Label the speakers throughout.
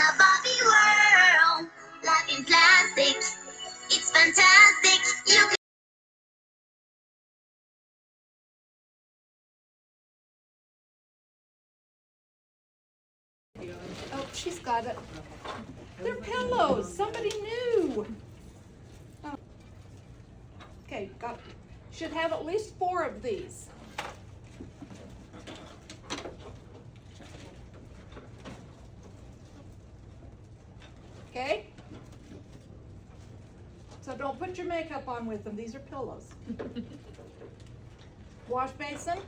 Speaker 1: a Barbie world. Life in plastic, it's fantastic. You can
Speaker 2: Oh, she's got it. They're pillows. Somebody new. Oh. Okay, should have at least 4 of these. Okay? So don't put your makeup on with them. These are pillows. Wash basin.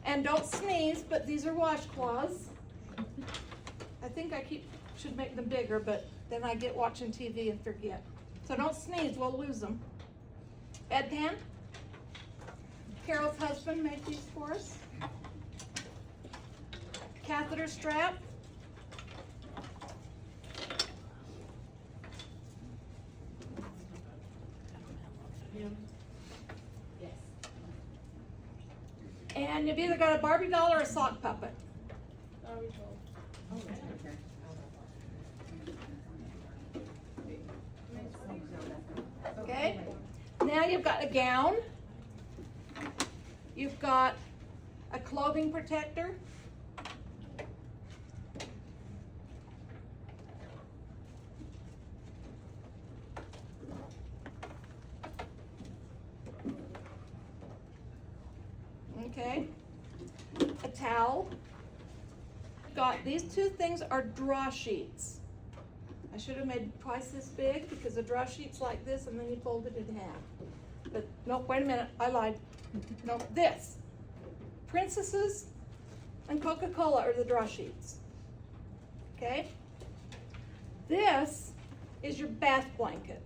Speaker 2: And don't sneeze, but these are washcloths. I think should make them bigger, but then I get watching TV and forget. So don't sneeze, we'll lose them. Bedpan. Carol's husband made these for us. Catheter strap. And you've either got a Barbie doll or a sock puppet. Okay, now you've got a gown. You've got a clothing protector. Okay, a towel. These 2 things are draw sheets. I should have made twice this big because the draw sheet's like this and then you fold it in half. But no, wait a minute, I lied. No, this. Princesses and Coca-Cola are the draw sheets. Okay? This is your bath blanket.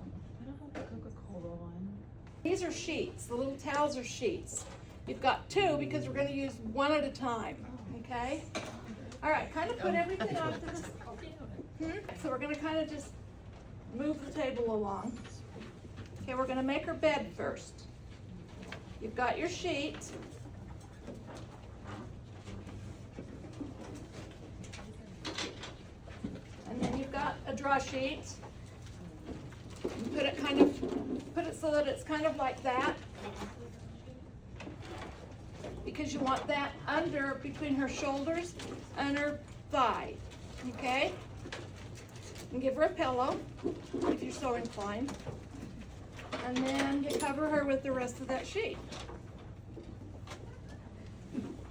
Speaker 3: I don't have the Coca-Cola one.
Speaker 2: These are sheets. The little towels are sheets. You've got 2 because we're going to use 1 at a time. Okay? All right, kind of put everything onto this. So we're going to kind of just move the table along. Okay, we're going to make her bed first. You've got your sheet. And then you've got a draw sheet. You put it so that it's kind of like that. Because you want that under between her shoulders and her thigh. Okay? And give her a pillow if you're so inclined. And then you cover her with the rest of that sheet.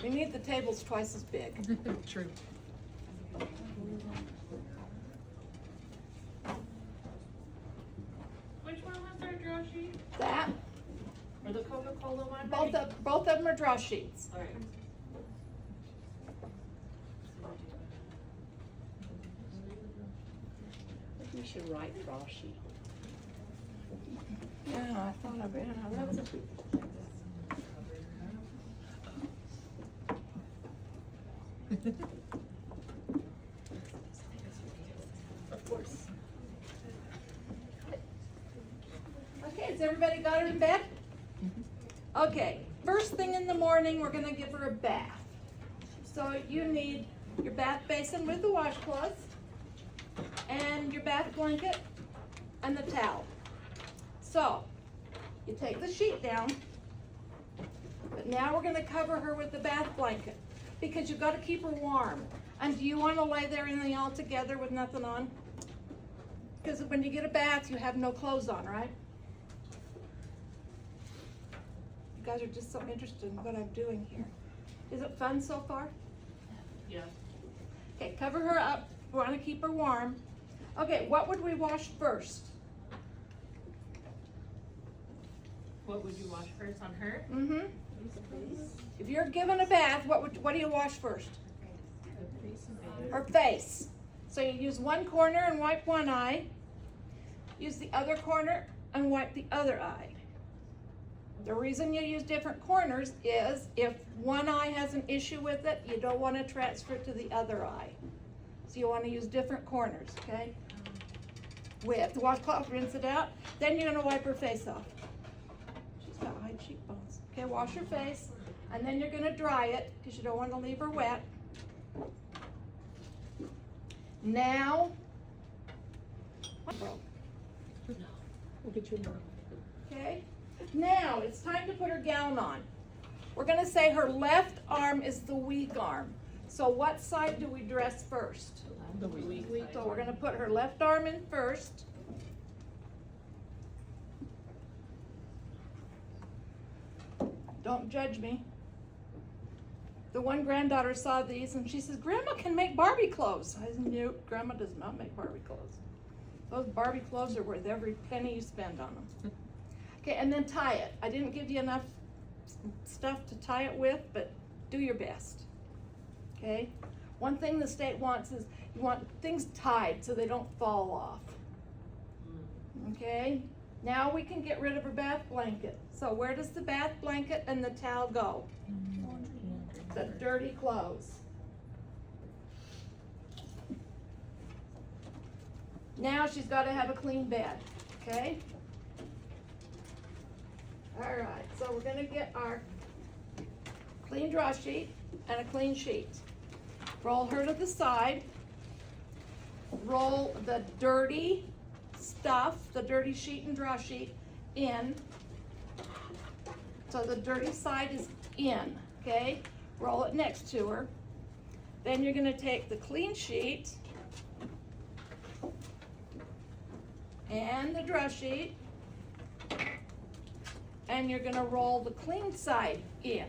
Speaker 2: We need the tables twice as big.
Speaker 3: True.
Speaker 4: Which one was our draw sheet?
Speaker 2: That.
Speaker 4: Or the Coca-Cola one?
Speaker 2: Both of them are draw sheets.
Speaker 4: Alright.
Speaker 3: We should write draw sheet.
Speaker 2: Yeah, I thought of it.
Speaker 3: Of course.
Speaker 2: Okay, has everybody got her in bed? Okay, first thing in the morning, we're gonna give her a bath. So you need your bath basin with the washcloths, and your bath blanket, and the towel. So, you take the sheet down, but now we're gonna cover her with the bath blanket, because you've gotta keep her warm. And do you wanna lay there in the all together with nothing on? Because when you get a bath, you have no clothes on, right? You guys are just so interested in what I'm doing here. Is it fun so far?
Speaker 4: Yeah.
Speaker 2: Okay, cover her up. We want to keep her warm. Okay, what would we wash first?
Speaker 4: What would you wash first on her?
Speaker 2: Mm-hmm. If you're given a bath, what do you wash first? Her face. So you use one corner and wipe one eye. Use the other corner and wipe the other eye. The reason you use different corners is if one eye has an issue with it, you don't want to transfer it to the other eye. So you want to use different corners, okay? With the washcloth, rinse it out. Then you're going to wipe her face off. She's got high cheekbones. Okay, wash her face. And then you're going to dry it because you don't want to leave her wet. Now,
Speaker 3: We'll get you more.
Speaker 2: okay, now it's time to put her gown on. We're gonna say her left arm is the weak arm. So what side do we dress first?
Speaker 3: The week.
Speaker 2: So we're gonna put her left arm in first. Don't judge me. The one granddaughter saw these and she says, Grandma can make Barbie clothes. I said, nope, Grandma does not make Barbie clothes. Those Barbie clothes are worth every penny you spend on them. Okay, and then tie it. I didn't give you enough stuff to tie it with, but do your best. Okay? One thing the state wants is you want things tied so they don't fall off. Okay? Now we can get rid of her bath blanket. So where does the bath blanket and the towel go? The dirty clothes. Now she's got to have a clean bed, okay? All right, so we're gonna get our clean draw sheet and a clean sheet. Roll her to the side. Roll the dirty stuff, the dirty sheet and draw sheet in. So the dirty side is in, okay? Roll it next to her. Then you're gonna take the clean sheet and the draw sheet, and you're gonna roll the clean side in.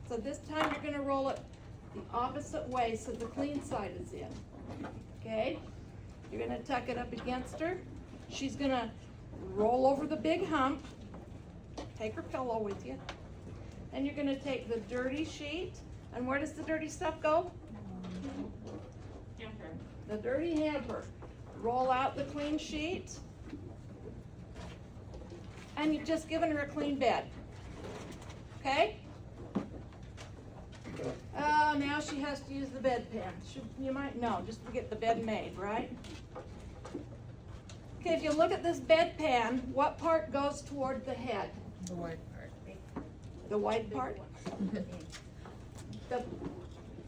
Speaker 2: So this time you're gonna roll it the opposite way so the clean side is in, okay? You're gonna tuck it up against her. She's gonna roll over the big hump. Take her pillow with you. Then you're gonna take the dirty sheet, and where does the dirty stuff go?
Speaker 4: Hamper.
Speaker 2: The dirty hamper. Roll out the clean sheet. And you've just given her a clean bed. Okay? Now she has to use the bedpan. You might know, just to get the bed made, right? Okay, if you look at this bedpan, what part goes toward the head?
Speaker 3: The white part.
Speaker 2: The white part?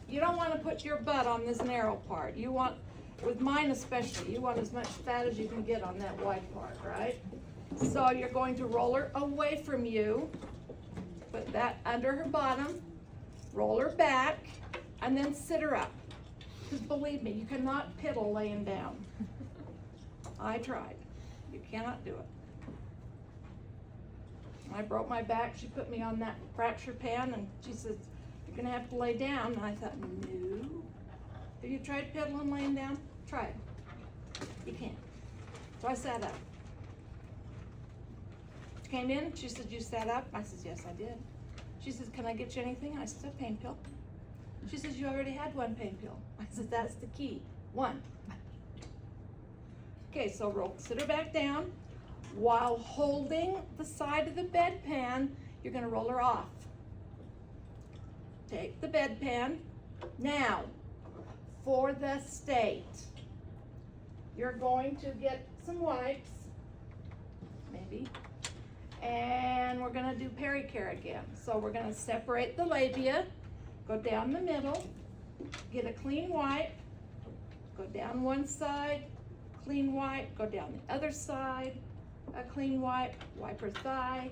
Speaker 2: You don't want to put your butt on this narrow part. You want, with mine especially, you want as much fat as you can get on that white part, right? So you're going to roll her away from you, put that under her bottom, roll her back, and then sit her up. Because believe me, you cannot piddle laying down. I tried. You cannot do it. I broke my back. She put me on that fracture pan, and she says, you're gonna have to lay down. And I thought, no. Have you tried piddling laying down? Try it. You can't. So I sat up. She came in, she said, you sat up? I said, yes, I did. She says, can I get you anything? I said, a pain pill. She says, you already had one pain pill. I said, that's the key. One. Okay, so sit her back down. While holding the side of the bedpan, you're gonna roll her off. Take the bedpan. Now, for the state, you're going to get some wipes, maybe, and we're gonna do pericare again. So we're gonna separate the labia, go down the middle, get a clean wipe, go down one side, clean wipe, go down the other side, a clean wipe, wipe her thigh,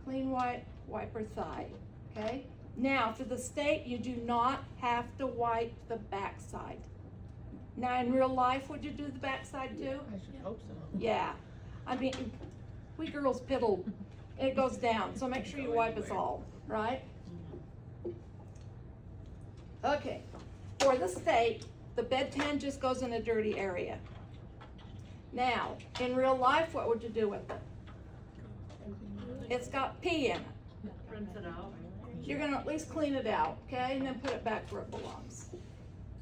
Speaker 2: clean wipe, wipe her thigh, okay? Now, for the state, you do not have to wipe the backside. Now, in real life, would you do the backside too?
Speaker 3: I should hope so.
Speaker 2: Yeah. I mean, we girls piddle, it goes down, so make sure you wipe us all, right? Okay, for the state, the bedpan just goes in a dirty area. Now, in real life, what would you do with it? It's got pee in it.
Speaker 4: Rinse it out.
Speaker 2: You're gonna at least clean it out, okay, and then put it back where it belongs.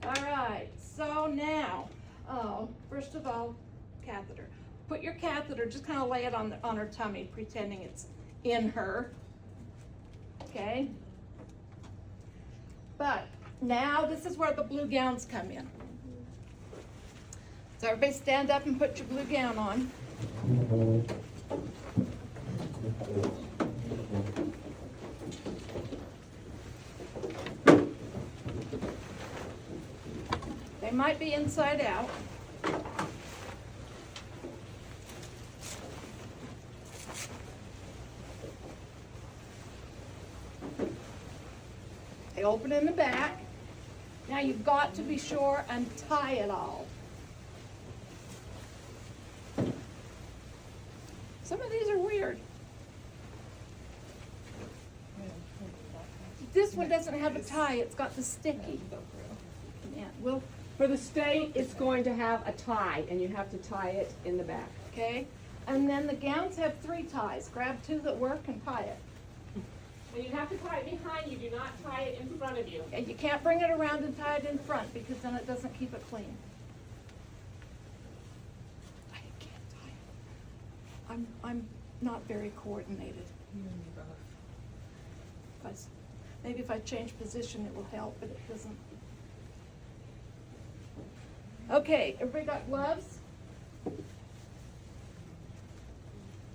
Speaker 2: All right, so now, first of all, catheter. Put your catheter, just kind of lay it on her tummy, pretending it's in her, okay? But now this is where the blue gowns come in. So everybody stand up and put your blue gown on. They might be inside out. They open in the back. Now you've got to be sure and tie it all. Some of these are weird. This one doesn't have a tie, it's got the sticky. Yeah, well,
Speaker 3: For the stay, it's going to have a tie, and you have to tie it in the back.
Speaker 2: okay. And then the gowns have 3 ties. Grab 2 that work and tie it.
Speaker 3: And you have to tie it behind you, do not tie it in front of you.
Speaker 2: And you can't bring it around and tie it in front because then it doesn't keep it clean. I can't tie it. I'm not very coordinated. Maybe if I change position it will help, but it doesn't. Okay, everybody got gloves?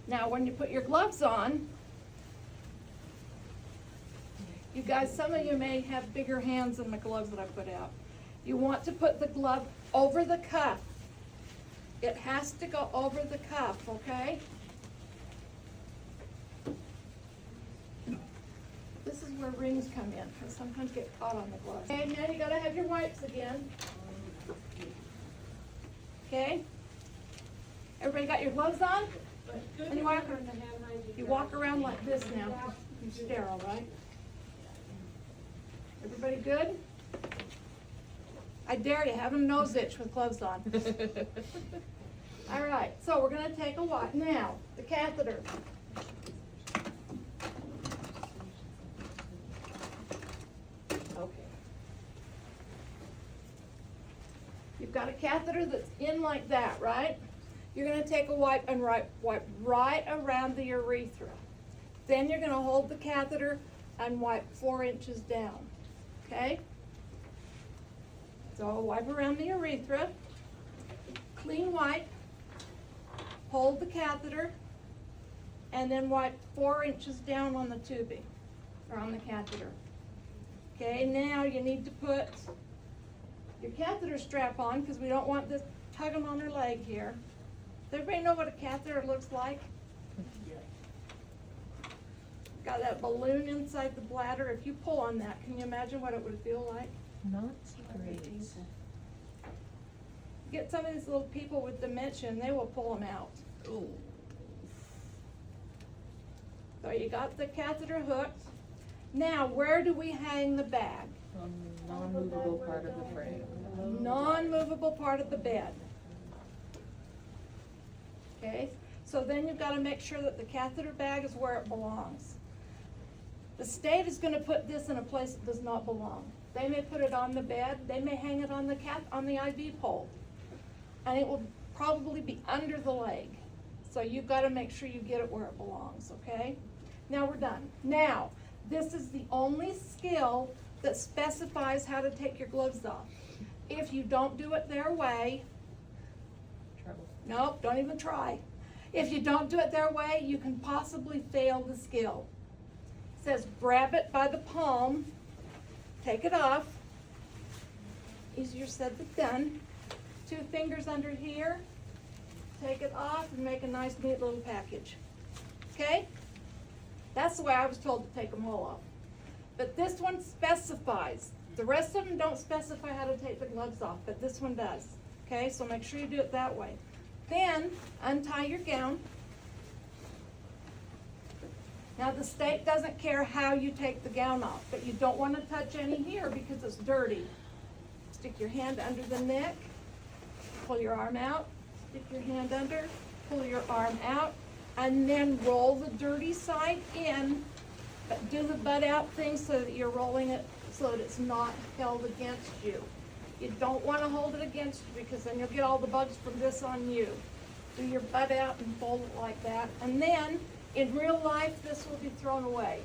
Speaker 2: Now when you put your gloves on, you guys, some of you may have bigger hands than the gloves that I put out. You want to put the glove over the cuff. It has to go over the cuff, okay? This is where rings come in, because sometimes get caught on the gloves. Okay, now you gotta have your wipes again. Okay? Everybody got your gloves on? And you walk around like this now. You're sterile, right? Everybody good? I dare you, have a nose itch with gloves on. All right, so we're gonna take a wipe. Now, the catheter.
Speaker 3: Okay.
Speaker 2: You've got a catheter that's in like that, right? You're gonna take a wipe and wipe right around the urethra. Then you're gonna hold the catheter and wipe 4 inches down, okay? So wipe around the urethra, clean wipe, hold the catheter, and then wipe 4 inches down on the tubing, or on the catheter. Okay, now you need to put your catheter strap on, because we don't want this tugging on her leg here. Does everybody know what a catheter looks like? Got that balloon inside the bladder. If you pull on that, can you imagine what it would feel like?
Speaker 3: Not great.
Speaker 2: Get some of these little people with dementia and they will pull them out.
Speaker 3: Ooh.
Speaker 2: So you got the catheter hooked. Now, where do we hang the bag?
Speaker 3: On the non-movable part of the frame.
Speaker 2: Non-movable part of the bed. Okay, so then you've got to make sure that the catheter bag is where it belongs. The state is going to put this in a place that does not belong. They may put it on the bed, they may hang it on the IV pole, and it will probably be under the leg. So you've got to make sure you get it where it belongs, okay? Now we're done. Now, this is the only skill that specifies how to take your gloves off. If you don't do it their way,
Speaker 3: Trouble.
Speaker 2: nope, don't even try. If you don't do it their way, you can possibly fail the skill. It says grab it by the palm, take it off. Easier said than done. 2 fingers under here, take it off and make a nice neat little package. Okay? That's the way I was told to take them all off. But this one specifies. The rest of them don't specify how to take the gloves off, but this one does. Okay, so make sure you do it that way. Then, untie your gown. Now the state doesn't care how you take the gown off, but you don't want to touch any here because it's dirty. Stick your hand under the neck, pull your arm out, stick your hand under, pull your arm out, and then roll the dirty side in, but do the butt out thing so that you're rolling it so that it's not held against you. You don't want to hold it against you because then you'll get all the bugs from this on you. Do your butt out and fold it like that. And then, in real life, this will be thrown away.